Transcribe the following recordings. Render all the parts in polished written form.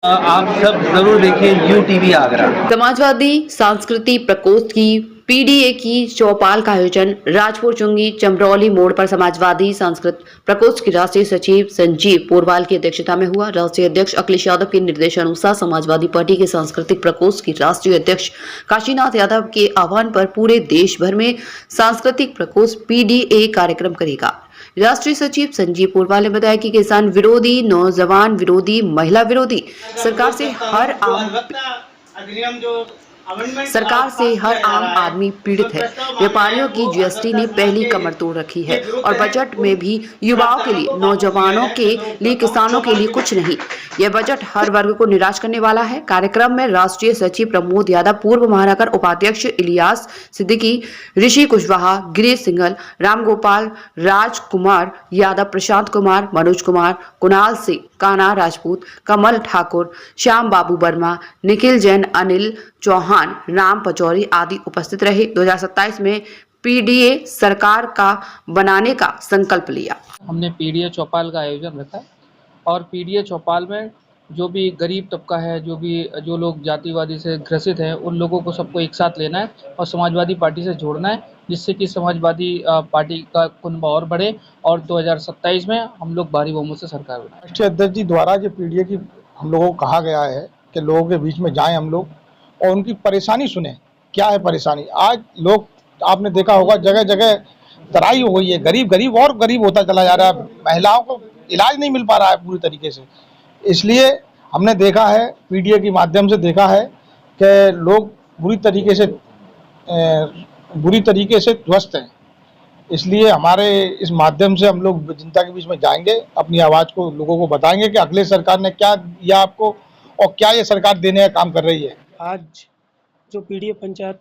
आप सब जरूर देखिए यू टीवी आगरा। समाजवादी सांस्कृतिक प्रकोष्ठ की पीडीए की चौपाल का आयोजन राजपुर चुंगी चमरौली मोड़ पर समाजवादी सांस्कृतिक प्रकोष्ठ के राष्ट्रीय सचिव संजीव पोरवाल की अध्यक्षता में हुआ। राष्ट्रीय अध्यक्ष अखिलेश यादव के निर्देशानुसार समाजवादी पार्टी के सांस्कृतिक प्रकोष्ठ की राष्ट्रीय अध्यक्ष काशीनाथ यादव के आह्वान पर पूरे देश भर में सांस्कृतिक प्रकोष्ठ पीडीए कार्यक्रम करेगा। राष्ट्रीय सचिव संजीव पोरवाल ने बताया कि किसान विरोधी, नौजवान विरोधी, महिला विरोधी सरकार से हर आम आदमी पीड़ित है। व्यापारियों की जीएसटी ने पहली कमर तोड़ रखी है और बजट में भी युवाओं के लिए, नौजवानों के लिए, किसानों के लिए कुछ नहीं। यह बजट हर वर्ग को निराश करने वाला है। कार्यक्रम में राष्ट्रीय सचिव प्रमोद यादव, पूर्व महानगर उपाध्यक्ष इलियास सिद्दीकी, ऋषि कुशवाहा, गिरीश सिंघल, रामगोपाल, राजकुमार यादव, प्रशांत कुमार, मनोज कुमार, कुणाल सिंह, कान्हा राजपूत, कमल ठाकुर, श्याम बाबू वर्मा, निखिल जैन, अनिल चौहान, राम पचौरी आदि उपस्थित रहे। 2027 में पीडीए सरकार का बनाने का संकल्प लिया। हमने पीडीए चौपाल का आयोजन रखा है और पीडीए चौपाल में जो भी गरीब तबका है, जो लोग जातिवादी से ग्रसित हैं, उन लोगों को सबको एक साथ लेना है और समाजवादी पार्टी से जोड़ना है, जिससे कि समाजवादी पार्टी का कुनबा और बढ़े और 2027 में हम लोग भारी बहुमत से सरकार बनाएं। राष्ट्रीय अध्यक्ष जी द्वारा जो पीडीए की हम लोगों को कहा गया है कि लोगों के बीच में जाएं हम लोग और उनकी परेशानी सुने। क्या है परेशानी? आज लोग, आपने देखा होगा, जगह जगह तराई हो गई है, गरीब और गरीब होता चला जा रहा है, महिलाओं को इलाज नहीं मिल पा रहा है पूरी तरीके से। इसलिए हमने देखा है, पीडीए के माध्यम से देखा है कि लोग बुरी तरीके से ध्वस्त हैं। इसलिए हमारे इस माध्यम से हम लोग जनता के बीच में जाएंगे, अपनी आवाज़ को लोगों को बताएंगे कि अखिलेश सरकार ने क्या दिया आपको और क्या ये सरकार देने का काम कर रही है। आज जो पीडीए पंचायत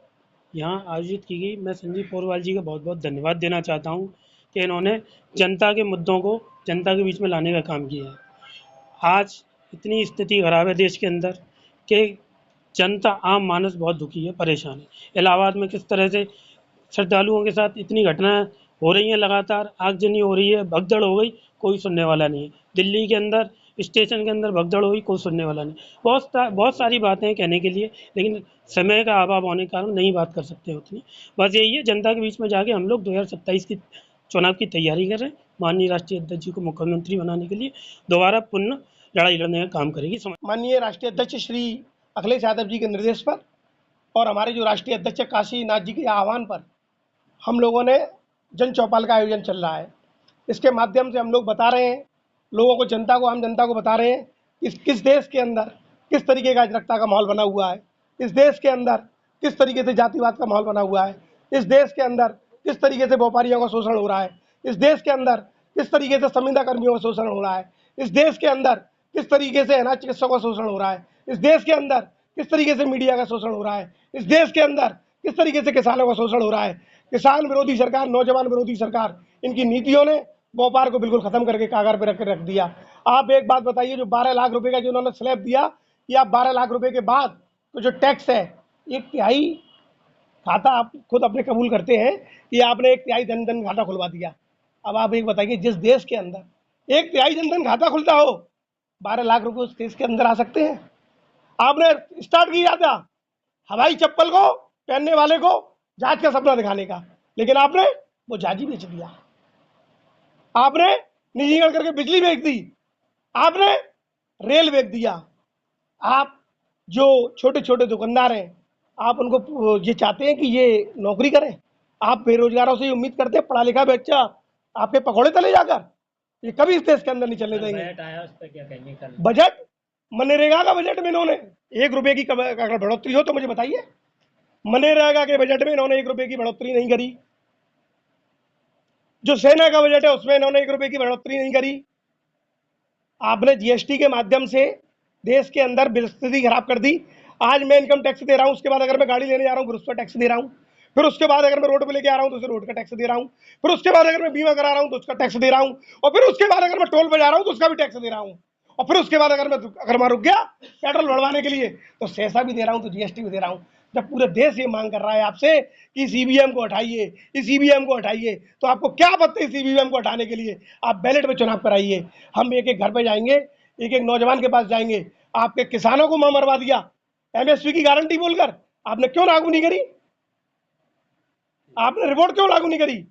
यहाँ आयोजित की गई, मैं संजीव पोरवाल जी का बहुत बहुत धन्यवाद देना चाहता हूँ कि इन्होंने जनता के मुद्दों को जनता के बीच में लाने का काम किया है। आज इतनी स्थिति खराब है देश के अंदर कि जनता, आम मानस बहुत दुखी है, परेशान है। इलाहाबाद में किस तरह से श्रद्धालुओं के साथ इतनी घटनाएं हो रही हैं, लगातार आगजनी हो रही है, भगदड़ हो गई, कोई सुनने वाला नहीं है। दिल्ली के अंदर स्टेशन के अंदर भगदड़ हुई, कोई सुनने वाला नहीं। बहुत सारी बातें हैं कहने के लिए, लेकिन समय का अभाव होने के कारण नहीं बात कर सकते उतनी। बस यही है, जनता के बीच में जाके हम लोग 2027 की चुनाव की तैयारी कर रहे हैं। माननीय राष्ट्रीय अध्यक्ष जी को मुख्यमंत्री बनाने के लिए दोबारा पुनः लड़ाई लड़ने का काम करेगी। माननीय राष्ट्रीय अध्यक्ष श्री अखिलेश यादव जी के निर्देश पर और हमारे जो राष्ट्रीय अध्यक्ष काशीनाथ जी के आह्वान पर हम लोगों ने जन चौपाल का आयोजन चल रहा है। इसके माध्यम से हम लोग बता रहे हैं लोगों को, जनता को, आम जनता को बता रहे हैं किस देश के अंदर किस तरीके का अराजकता का माहौल बना हुआ है, इस देश के अंदर किस तरीके से जातिवाद का माहौल बना हुआ है, इस देश के अंदर किस तरीके से व्यापारियों का शोषण हो रहा है, इस देश के अंदर किस तरीके से संविदा कर्मियों का शोषण हो रहा है, इस देश के अंदर किस तरीके से अनाथ चिकित्सकों का शोषण हो रहा है, इस देश के अंदर किस तरीके से मीडिया का शोषण हो रहा है, इस देश के अंदर किस तरीके से किसानों का शोषण हो रहा है। किसान विरोधी सरकार, नौजवान विरोधी सरकार, इनकी नीतियों ने व्यापार को बिल्कुल खत्म करके कागार पर रख दिया। आप एक बात बताइए, जो 12 लाख रुपए का जो उन्होंने स्लैब दिया, कि आप 12 लाख रुपए के बाद तो जो टैक्स है, 1/3 खाता आप खुद अपने कबूल करते हैं कि आपने 1/3 जनधन खाता खुलवा दिया। अब आप एक बताइए, जिस देश के अंदर 1/3 जनधन खाता खुलता हो, 12 लाख रुपए उस देश के अंदर आ सकते हैं? आपने स्टार्ट किया था हवाई चप्पल को पहनने वाले को जहाज का सपना दिखाने का, लेकिन आपने वो जहाज ही बेच दिया। आपने निजीकरण करके बिजली बेच दी, आपने रेल बेच दिया। आप जो छोटे छोटे दुकानदार हैं, आप उनको ये चाहते हैं कि ये नौकरी करें? आप बेरोजगारों से उम्मीद करते हैं पढ़ा लिखा बच्चा आपके पकौड़े तले जाकर? ये कभी इस देश के अंदर नहीं चलने देंगे। बजट आया, उस पर क्या कहेंगे? बजट, मनरेगा का बजट में इन्होंने 1 रुपए की अगर बढ़ोतरी हो तो मुझे बताइए। मनरेगा के बजट में इन्होंने 1 रुपए की बढ़ोतरी नहीं करी। जो सेना का बजट है उसमें इन्होंने 1 रुपए की बढ़ोतरी नहीं करी। आपने जीएसटी के माध्यम से देश के अंदर स्थिति खराब कर दी। आज मैं इनकम टैक्स दे रहा हूं, उसके बाद अगर मैं गाड़ी लेने जा रहा हूं फिर उस पर टैक्स दे रहा हूं, फिर उसके बाद अगर मैं रोड पे लेके आ रहा हूं तो उसे रोड का टैक्स दे रहा हूं, फिर उसके बाद अगर मैं बीमा करा रहा हूं तो उसका टैक्स दे रहा हूं, और फिर उसके बाद अगर मैं टोल पे जा रहा हूं तो उसका भी टैक्स दे रहा हूं, और फिर उसके बाद अगर मैं रुक गया पेट्रोल बढ़वाने के लिए तो सेसा भी दे रहा हूं, तो जीएसटी भी दे रहा हूं। जब पूरे देश ये मांग कर रहा है आपसे कि इस ईवीएम को हटाइए, इस ईवीएम को हटाइए, तो आपको क्या आपत्ति इस ईवीएम को हटाने के लिए? आप बैलेट में चुनाव कराइए। हम एक एक घर पे जाएंगे, एक एक नौजवान के पास जाएंगे, आपके किसानों को मां मरवा दिया। एमएसपी की गारंटी बोलकर आपने क्यों लागू नहीं करी? आपने रिपोर्ट क्यों लागू नहीं करी?